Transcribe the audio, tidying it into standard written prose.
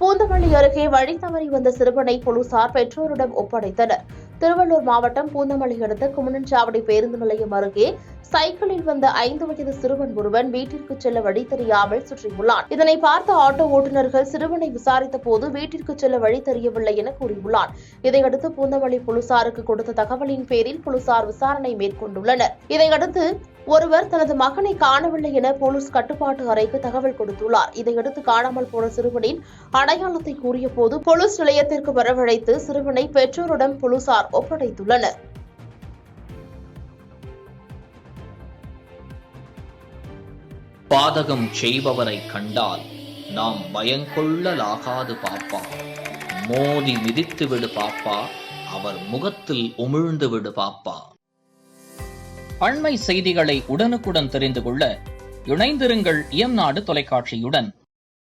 பூந்தமல்லி அருகே வழி தவறி வந்த சிறுவனை போலீசார் பெற்றோரிடம் ஒப்படைத்தனர். திருவள்ளூர் மாவட்டம் பூந்தமல்லி அடுத்த குமணன்சாவடி பேருந்து நிலையம் அருகே சைக்கிளில் வந்த 5 வயது சிறுவன் ஒருவன் வீட்டிற்கு செல்ல வழி தெரியாமல் சுற்றியுள்ளான். இதனை பார்த்த ஆட்டோ ஓட்டுநர்கள் சிறுவனை விசாரித்த போது வீட்டிற்கு செல்ல வழி தெரியவில்லை என கூறியுள்ளான். இதையடுத்து பூந்தமல்லி போலீசாருக்கு கொடுத்த தகவலின் பேரில் போலீசார் விசாரணை மேற்கொண்டுள்ளனர். இதையடுத்து ஒருவர் தனது மகனை காணவில்லை என போலீஸ் கட்டுப்பாட்டு அறைக்கு தகவல் கொடுத்துள்ளார். இதையடுத்து காணாமல் போன சிறுவனின் அடையாளத்தை கூறிய போது போலீஸ் நிலையத்திற்கு வரவழைத்து சிறுவனை பெற்றோரிடம் போலீசார் ஒப்படைத்துள்ளனர். பாதகம் செய்பவரை கண்டால் நாம் பயங்கொள்ளலாகாது பாப்பா. மோதி மிதித்து விடு பாப்பா, அவர் முகத்தில் உமிழ்ந்து விடு பாப்பா. அண்மை செய்திகளை உடனுக்குடன் தெரிந்து கொள்ள இணைந்திருங்கள் இயம்நாடு தொலைக்காட்சியுடன்.